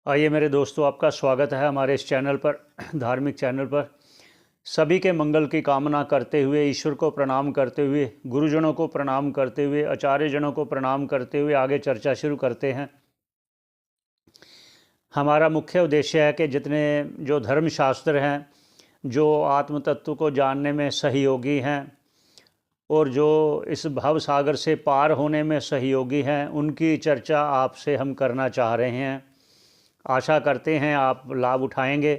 आइए मेरे दोस्तों, आपका स्वागत है हमारे इस चैनल पर, धार्मिक चैनल पर। सभी के मंगल की कामना करते हुए, ईश्वर को प्रणाम करते हुए, गुरुजनों को प्रणाम करते हुए, आचार्यजनों को प्रणाम करते हुए आगे चर्चा शुरू करते हैं। हमारा मुख्य उद्देश्य है कि जितने जो धर्मशास्त्र हैं, जो आत्म तत्व को जानने में सहयोगी हैं और जो इस भव सागर से पार होने में सहयोगी हैं, उनकी चर्चा आपसे हम करना चाह रहे हैं। आशा करते हैं आप लाभ उठाएंगे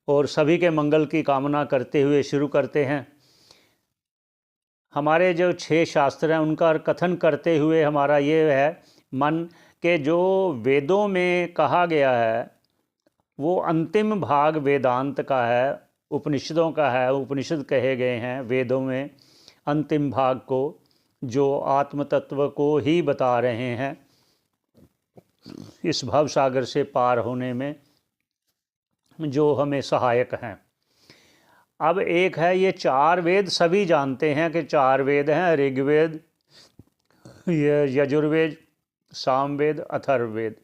और सभी के मंगल की कामना करते हुए शुरू करते हैं। हमारे जो 6 शास्त्र हैं उनका कथन करते हुए हमारा ये है मन के जो वेदों में कहा गया है वो अंतिम भाग वेदांत का है, उपनिषदों का है। उपनिषद कहे गए हैं वेदों में अंतिम भाग को, जो आत्म तत्व को ही बता रहे हैं इस भव सागर से पार होने में, जो हमें सहायक हैं। अब एक है ये 4 वेद, सभी जानते हैं कि 4 वेद हैं, ऋग्वेद, यजुर्वेद, सामवेद, अथर्ववेद,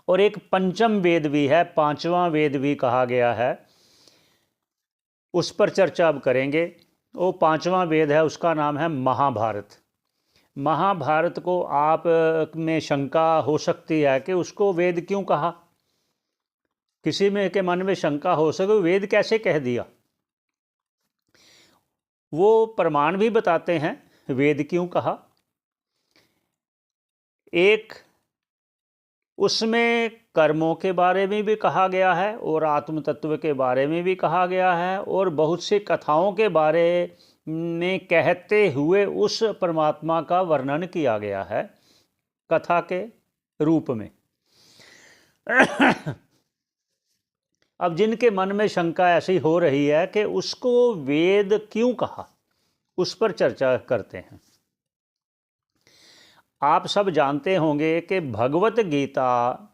और एक पंचम वेद भी है, 5वां वेद भी कहा गया है। उस पर चर्चा अब करेंगे। वो 5वां वेद है, उसका नाम है महाभारत। महाभारत को आप में शंका हो सकती है कि उसको वेद क्यों कहा। किसी में के मन में शंका हो सके वेद कैसे कह दिया। वो प्रमाण भी बताते हैं वेद क्यों कहा। एक उसमें कर्मों के बारे में भी कहा गया है और आत्म तत्व के बारे में भी कहा गया है, और बहुत सी कथाओं के बारे में कहते हुए उस परमात्मा का वर्णन किया गया है कथा के रूप में। अब जिनके मन में शंका ऐसी हो रही है कि उसको वेद क्यों कहा, उस पर चर्चा करते हैं। आप सब जानते होंगे कि भगवत गीता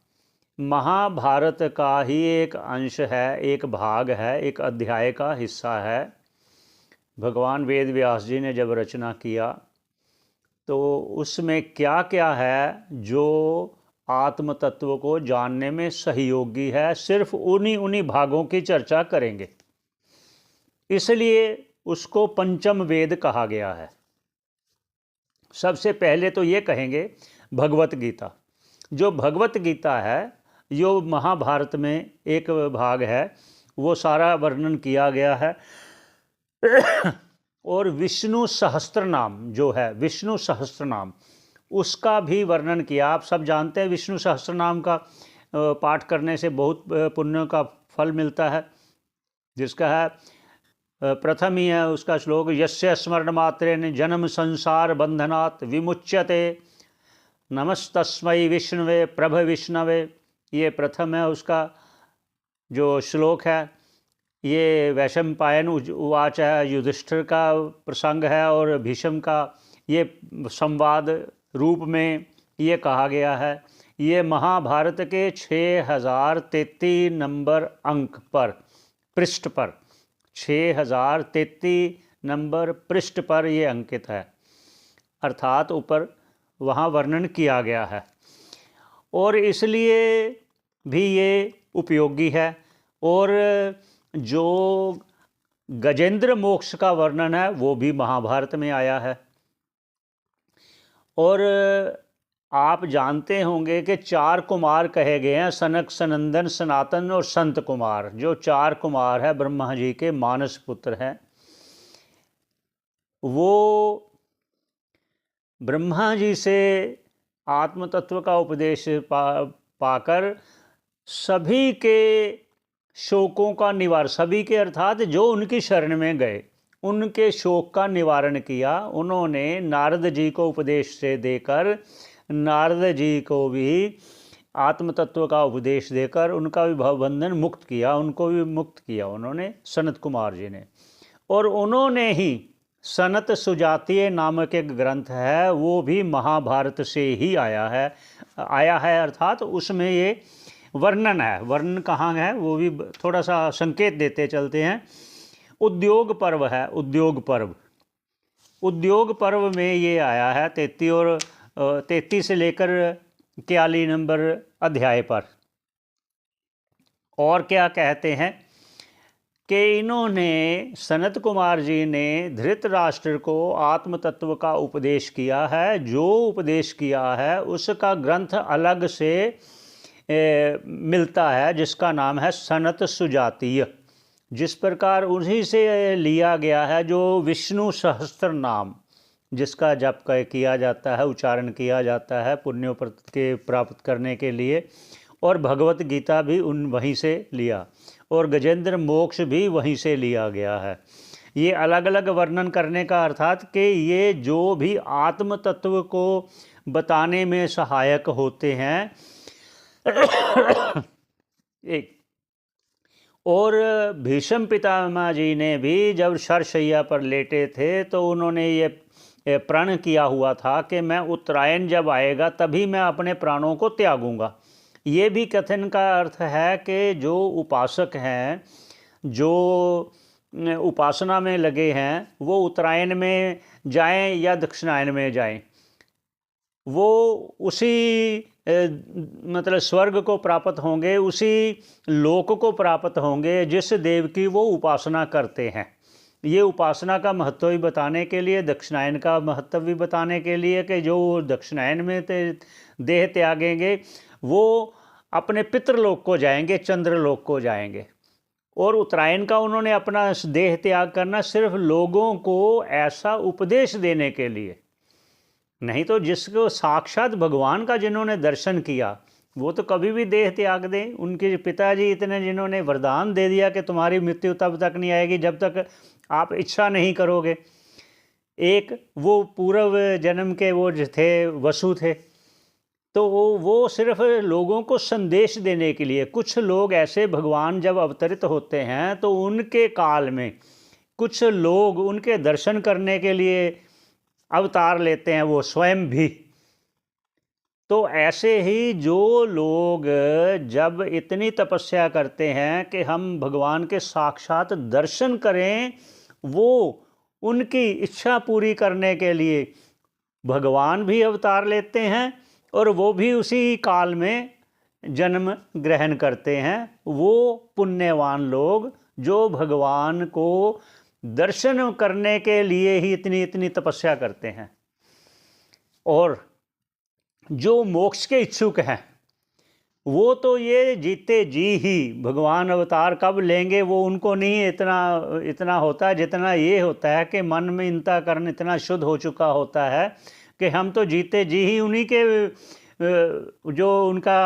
महाभारत का ही एक अंश है, एक भाग है, एक अध्याय का हिस्सा है। भगवान वेद व्यास जी ने जब रचना किया तो उसमें क्या क्या है जो आत्म तत्व को जानने में सहयोगी है, सिर्फ उन्हीं भागों की चर्चा करेंगे। इसलिए उसको पंचम वेद कहा गया है। सबसे पहले तो ये कहेंगे भगवत गीता। जो भगवत गीता है, जो महाभारत में एक भाग है, वो सारा वर्णन किया गया है। और विष्णु सहस्त्र नाम जो है, विष्णु सहस्त्र नाम, उसका भी वर्णन किया। आप सब जानते हैं विष्णु सहस्त्र नाम का पाठ करने से बहुत पुण्य का फल मिलता है, जिसका है प्रथम ही है उसका श्लोक, यस्य स्मरण मात्रेण जन्म संसार बंधनात् विमुच्यते नमस्तस्मै विष्णुवे प्रभ विष्णवे। ये प्रथम है उसका जो श्लोक है। ये वैशंपायन उवाच है, युधिष्ठिर का प्रसंग है, और भीष्म का ये संवाद रूप में ये कहा गया है। ये महाभारत के 6033 नंबर अंक पर, पृष्ठ पर, 6033 नंबर पृष्ठ पर ये अंकित है, अर्थात ऊपर वहाँ वर्णन किया गया है। और इसलिए भी ये उपयोगी है। और जो गजेंद्र मोक्ष का वर्णन है वो भी महाभारत में आया है। और आप जानते होंगे कि 4 कुमार कहे गए हैं, सनक, सनंदन, सनातन और संत कुमार। जो 4 कुमार है ब्रह्मा जी के मानस पुत्र हैं, वो ब्रह्मा जी से आत्म तत्व का उपदेश पाकर सभी के शोकों का निवारण, सभी के अर्थात जो उनकी शरण में गए उनके शोक का निवारण किया। उन्होंने नारद जी को उपदेश से देकर, नारद जी को भी आत्म तत्व का उपदेश देकर उनका भी भवबंधन मुक्त किया, उनको भी मुक्त किया उन्होंने, सनत कुमार जी ने। और उन्होंने ही सनत सुजातीय नामक एक ग्रंथ है, वो भी महाभारत से ही आया है, अर्थात उसमें ये वर्णन है। वर्णन कहाँ है वो भी थोड़ा सा संकेत देते चलते हैं। उद्योग पर्व है, उद्योग पर्व, उद्योग पर्व में ये आया है। 33 से लेकर 41 नंबर अध्याय पर। और क्या कहते हैं कि इन्होंने, सनत कुमार जी ने धृतराष्ट्र को आत्म तत्व का उपदेश किया है। जो उपदेश किया है उसका ग्रंथ अलग से मिलता है, जिसका नाम है सनत सुजातीय। जिस प्रकार उन्हीं से लिया गया है जो विष्णु सहस्त्र नाम, जिसका जप किया जाता है, उच्चारण किया जाता है पुण्यों के प्राप्त करने के लिए। और भगवत गीता भी वहीं से लिया, और गजेंद्र मोक्ष भी वहीं से लिया गया है। ये अलग अलग वर्णन करने का अर्थात कि ये जो भी आत्म तत्व को बताने में सहायक होते हैं एक। और भीष्म पितामह जी ने भी जब शरशैया पर लेटे थे तो उन्होंने ये प्रण किया हुआ था कि मैं उत्तरायण जब आएगा तभी मैं अपने प्राणों को त्यागूंगा। ये भी कथन का अर्थ है कि जो उपासक हैं, जो उपासना में लगे हैं, वो उत्तरायण में जाएं या दक्षिणायन में जाएं, वो उसी मतलब स्वर्ग को प्राप्त होंगे, उसी लोक को प्राप्त होंगे जिस देव की वो उपासना करते हैं। ये उपासना का महत्व भी बताने के लिए, दक्षिणायन का महत्व भी बताने के लिए कि जो दक्षिणायन में देह त्यागेंगे वो अपने पितृलोक को जाएंगे, चंद्रलोक को जाएंगे। और उत्तरायण का उन्होंने अपना देह त्याग करना सिर्फ लोगों को ऐसा उपदेश देने के लिए, नहीं तो जिसको साक्षात भगवान का जिन्होंने दर्शन किया वो तो कभी भी देह त्याग दें। उनके पिताजी इतने जिन्होंने वरदान दे दिया कि तुम्हारी मृत्यु तब तक नहीं आएगी जब तक आप इच्छा नहीं करोगे। एक वो पूर्व जन्म के वो थे, वसु थे, तो वो सिर्फ लोगों को संदेश देने के लिए। कुछ लोग ऐसे भगवान जब अवतरित होते हैं तो उनके काल में कुछ लोग उनके दर्शन करने के लिए अवतार लेते हैं, वो स्वयं भी। तो ऐसे ही जो लोग जब इतनी तपस्या करते हैं कि हम भगवान के साक्षात दर्शन करें, वो उनकी इच्छा पूरी करने के लिए भगवान भी अवतार लेते हैं और वो भी उसी काल में जन्म ग्रहण करते हैं। वो पुण्यवान लोग जो भगवान को दर्शन करने के लिए ही इतनी इतनी तपस्या करते हैं। और जो मोक्ष के इच्छुक हैं वो तो ये जीते जी ही भगवान अवतार कब लेंगे वो उनको नहीं इतना होता, जितना ये होता है कि मन में अंतःकरण इतना शुद्ध हो चुका होता है कि हम तो जीते जी ही उन्हीं के जो उनका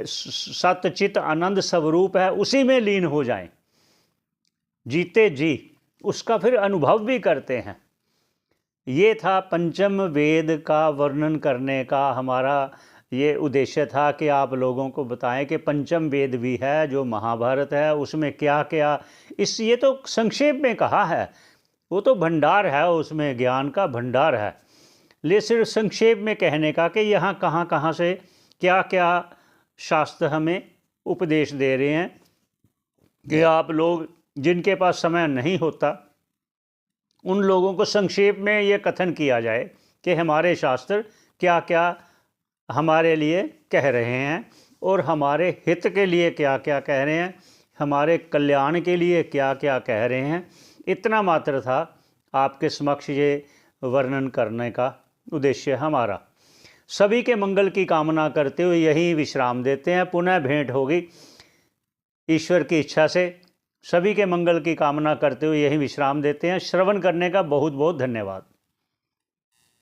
सत्य चित आनंद स्वरूप है उसी में लीन हो जाएं, जीते जी उसका फिर अनुभव भी करते हैं। ये था पंचम वेद का वर्णन करने का हमारा ये उद्देश्य था कि आप लोगों को बताएं कि पंचम वेद भी है जो महाभारत है, उसमें क्या क्या, ये तो संक्षेप में कहा है, वो तो भंडार है, उसमें ज्ञान का भंडार है। ले सिर्फ संक्षेप में कहने का कि यहाँ कहाँ कहाँ से क्या क्या शास्त्र हमें उपदेश दे रहे हैं कि आप लोग जिनके पास समय नहीं होता उन लोगों को संक्षेप में ये कथन किया जाए कि हमारे शास्त्र क्या क्या हमारे लिए कह रहे हैं और हमारे हित के लिए क्या क्या कह रहे हैं, हमारे कल्याण के लिए क्या क्या कह रहे हैं। इतना मात्र था आपके समक्ष ये वर्णन करने का उद्देश्य हमारा। सभी के मंगल की कामना करते हुए यही विश्राम देते हैं। पुनः भेंट होगी ईश्वर की इच्छा से। सभी के मंगल की कामना करते हुए यही विश्राम देते हैं। श्रवण करने का बहुत बहुत धन्यवाद।